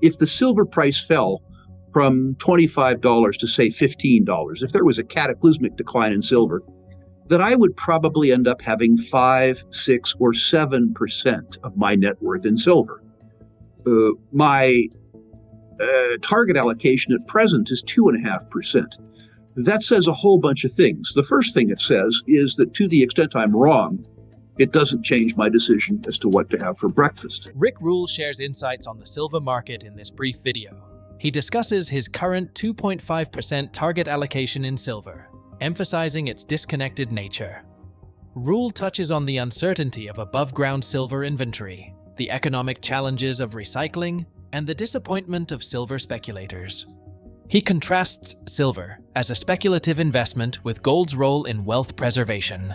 if the silver price fell from $25 to say $15, if there was a cataclysmic decline in silver, then I would probably end up having 5, 6, or 7% of my net worth in silver. My target allocation at present is 2.5%. That says a whole bunch of things. The first thing it says is that to the extent I'm wrong, it doesn't change my decision as to what to have for breakfast. Rick Rule shares insights on the silver market in this brief video. He discusses his current 2.5% target allocation in silver, emphasizing its disconnected nature. Rule touches on the uncertainty of above-ground silver inventory, the economic challenges of recycling, and the disappointment of silver speculators. He contrasts silver as a speculative investment with gold's role in wealth preservation.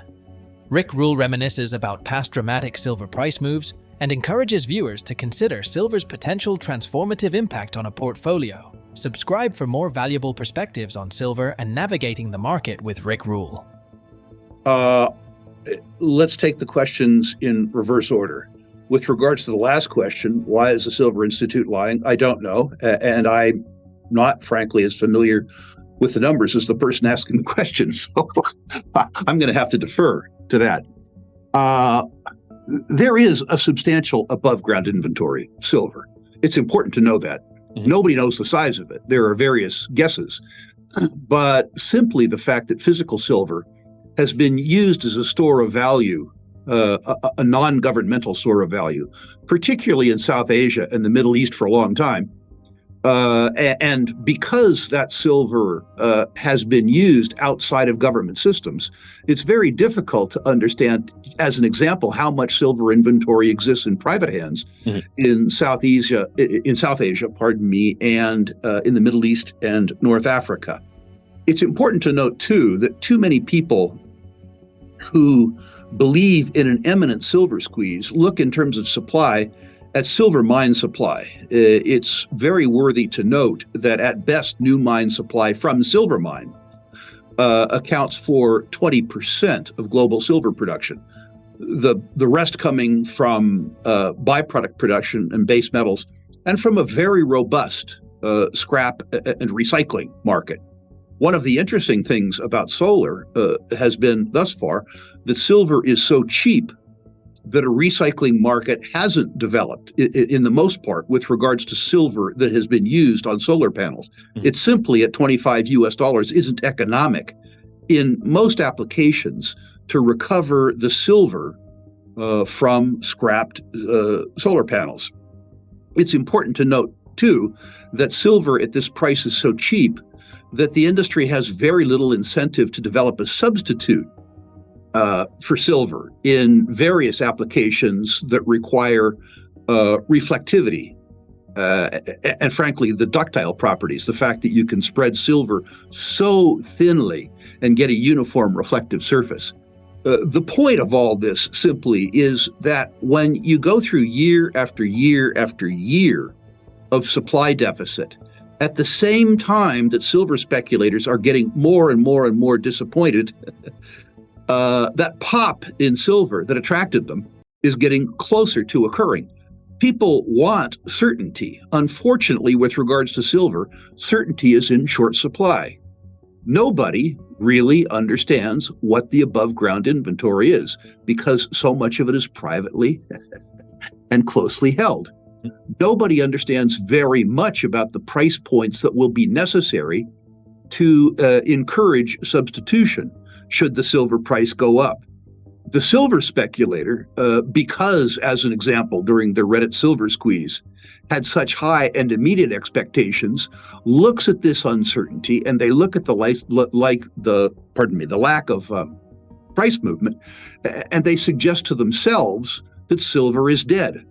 Rick Rule reminisces about past dramatic silver price moves and encourages viewers to consider silver's potential transformative impact on a portfolio. Subscribe for more valuable perspectives on silver and navigating the market with Rick Rule. Let's take the questions in reverse order. With regards to the last question, why is the Silver Institute lying? I don't know. And I'm not, frankly, as familiar with the numbers as the person asking the questions. So I'm going to have to defer to that. There is a substantial above-ground inventory of silver. It's important to know that. Mm-hmm. Nobody knows the size of it. There are various guesses. But simply the fact that physical silver has been used as a store of value, a non-governmental store of value, particularly in South Asia and the Middle East for a long time. And because that silver has been used outside of government systems, it's very difficult to understand, as an example, how much silver inventory exists in private hands in South Asia, and in the Middle East and North Africa. It's important to note, too, that too many people who believe in an imminent silver squeeze look in terms of supply at silver mine supply. It's very worthy to note that at best, new mine supply from silver mine accounts for 20% of global silver production. The rest coming from byproduct production and base metals, and from a very robust scrap and recycling market. One of the interesting things about solar has been thus far that silver is so cheap that a recycling market hasn't developed in the most part with regards to silver that has been used on solar panels. Mm-hmm. It's simply at $25 isn't economic in most applications to recover the silver from scrapped solar panels. It's important to note, too, that silver at this price is so cheap that the industry has very little incentive to develop a substitute for silver in various applications that require reflectivity and frankly, the ductile properties, the fact that you can spread silver so thinly and get a uniform reflective surface. The point of all this simply is that when you go through year after year after year of supply deficit, at the same time that silver speculators are getting more and more and more disappointed, that pop in silver that attracted them is getting closer to occurring. People want certainty. Unfortunately, with regards to silver, certainty is in short supply. Nobody really understands what the above-ground inventory is because so much of it is privately and closely held. Nobody understands very much about the price points that will be necessary to encourage substitution should the silver price go up. The silver speculator, because, as an example, during the Reddit silver squeeze, had such high and immediate expectations, looks at this uncertainty and they look at the lack of price movement, and they suggest to themselves that silver is dead.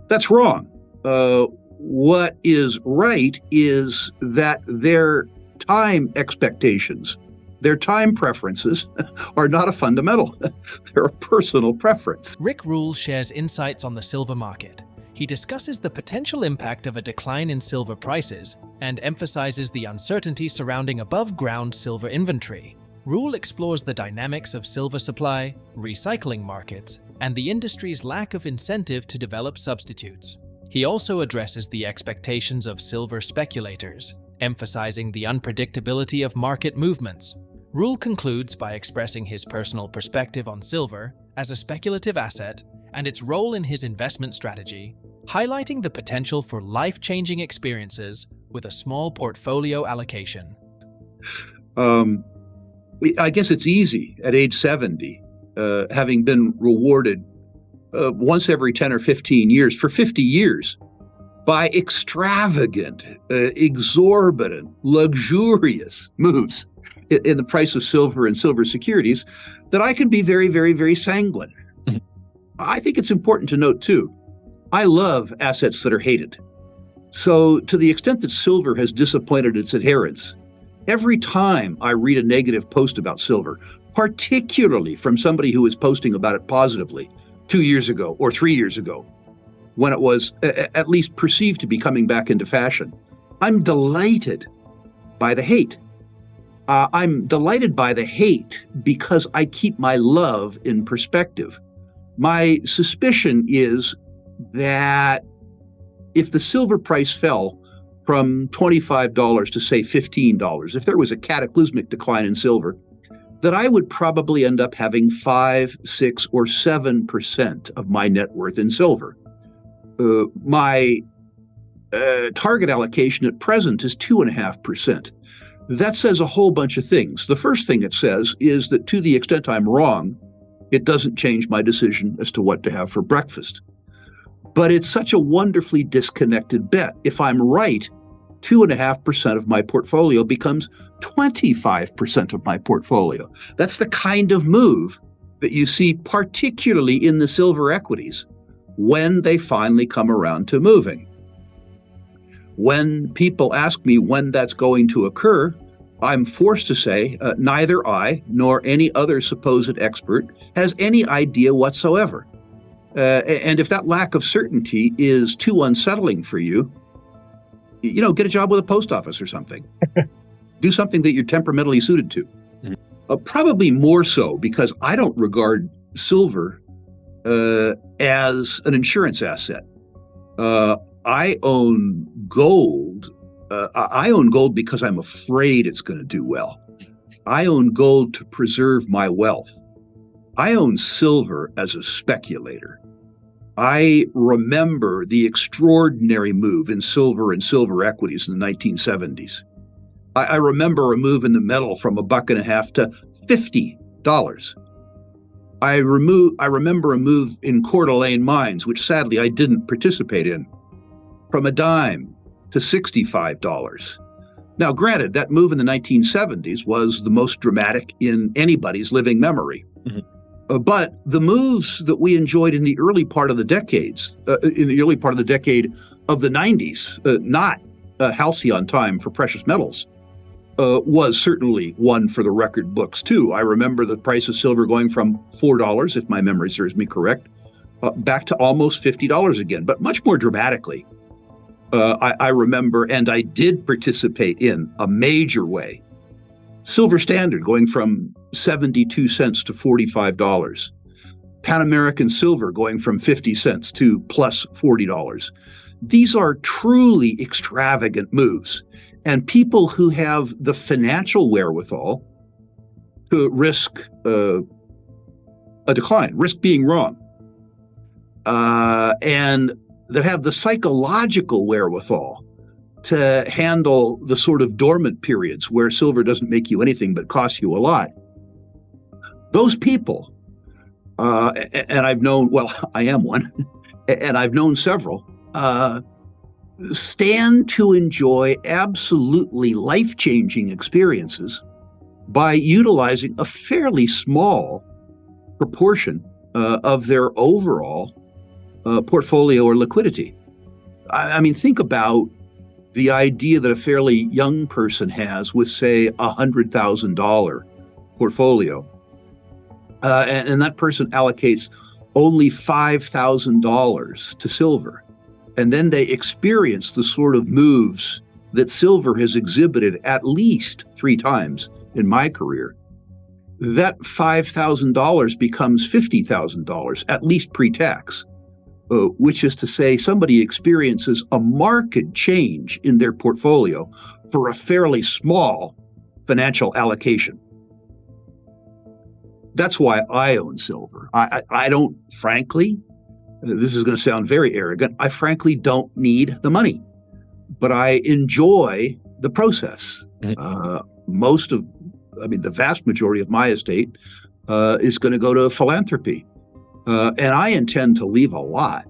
That's wrong. What is right is that their time expectations, their time preferences are not a fundamental. They're a personal preference. Rick Rule shares insights on the silver market. He discusses the potential impact of a decline in silver prices and emphasizes the uncertainty surrounding above-ground silver inventory. Rule explores the dynamics of silver supply, recycling markets, and the industry's lack of incentive to develop substitutes. He also addresses the expectations of silver speculators, emphasizing the unpredictability of market movements. Rule concludes by expressing his personal perspective on silver as a speculative asset and its role in his investment strategy, highlighting the potential for life-changing experiences with a small portfolio allocation. I guess it's easy at age 70, having been rewarded once every 10 or 15 years for 50 years by extravagant, exorbitant, luxurious moves in the price of silver and silver securities, that I can be very, very, very sanguine. Mm-hmm. I think it's important to note, too, I love assets that are hated. So to the extent that silver has disappointed its adherents, every time I read a negative post about silver, particularly from somebody who is posting about it positively 2 years ago or 3 years ago, when it was at least perceived to be coming back into fashion, I'm delighted by the hate. I'm delighted by the hate because I keep my love in perspective. My suspicion is that if the silver price fell from $25 to, say, $15, if there was a cataclysmic decline in silver, that I would probably end up having 5, 6, or 7% of my net worth in silver. My target allocation at present is 2.5%. That says a whole bunch of things. The first thing it says is that to the extent I'm wrong, it doesn't change my decision as to what to have for breakfast. But it's such a wonderfully disconnected bet. If I'm right, 2.5% of my portfolio becomes 25% of my portfolio. That's the kind of move that you see particularly in the silver equities when they finally come around to moving. When people ask me when that's going to occur, I'm forced to say neither I nor any other supposed expert has any idea whatsoever. And if that lack of certainty is too unsettling for you, get a job with a post office or something. Do something that you're temperamentally suited to. Mm-hmm. Probably more so because I don't regard silver as an insurance asset. I own gold. I own gold because I'm afraid it's going to do well. I own gold to preserve my wealth. I own silver as a speculator. I remember the extraordinary move in silver and silver equities in the 1970s. I remember a move in the metal from $1.50 to $50. I remember a move in Coeur d'Alene mines, which sadly I didn't participate in, from $0.10 to $65. Now, granted, that move in the 1970s was the most dramatic in anybody's living memory. Mm-hmm. But the moves that we enjoyed in the early part of the decade of the 90s, not a halcyon time for precious metals, was certainly one for the record books, too. I remember the price of silver going from $4, if my memory serves me correct, back to almost $50 again, but much more dramatically. I remember, and I did participate in a major way, Silver Standard going from 72 cents to $45. Pan American Silver going from 50 cents to plus $40. These are truly extravagant moves. And people who have the financial wherewithal to risk a decline, risk being wrong, and that have the psychological wherewithal to handle the sort of dormant periods where silver doesn't make you anything but costs you a lot. Those people, and I've known, well, I am one, and I've known several, stand to enjoy absolutely life-changing experiences by utilizing a fairly small proportion of their overall portfolio or liquidity. I mean, think about the idea that a fairly young person has with, say, $100,000 portfolio, and that person allocates only $5,000 to silver. And then they experience the sort of moves that silver has exhibited at least 3 times in my career. That $5,000 becomes $50,000, at least pre-tax. which is to say somebody experiences a marked change in their portfolio for a fairly small financial allocation. That's why I own silver. I don't, frankly, this is going to sound very arrogant, I frankly don't need the money, but I enjoy the process. The vast majority of my estate is going to go to philanthropy. And I intend to leave a lot.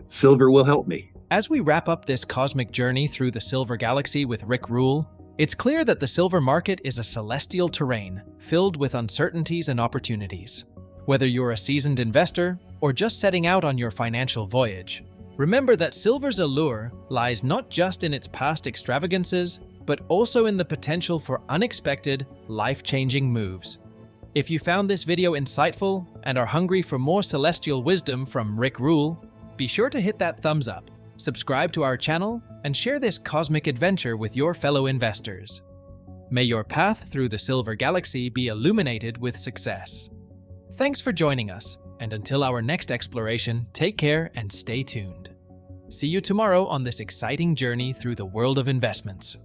Silver will help me. As we wrap up this cosmic journey through the Silver Galaxy with Rick Rule, it's clear that the silver market is a celestial terrain filled with uncertainties and opportunities. Whether you're a seasoned investor or just setting out on your financial voyage, remember that silver's allure lies not just in its past extravagances, but also in the potential for unexpected, life-changing moves. If you found this video insightful and are hungry for more celestial wisdom from Rick Rule, be sure to hit that thumbs up, subscribe to our channel, and share this cosmic adventure with your fellow investors. May your path through the Silver Galaxy be illuminated with success. Thanks for joining us, and until our next exploration, take care and stay tuned. See you tomorrow on this exciting journey through the world of investments.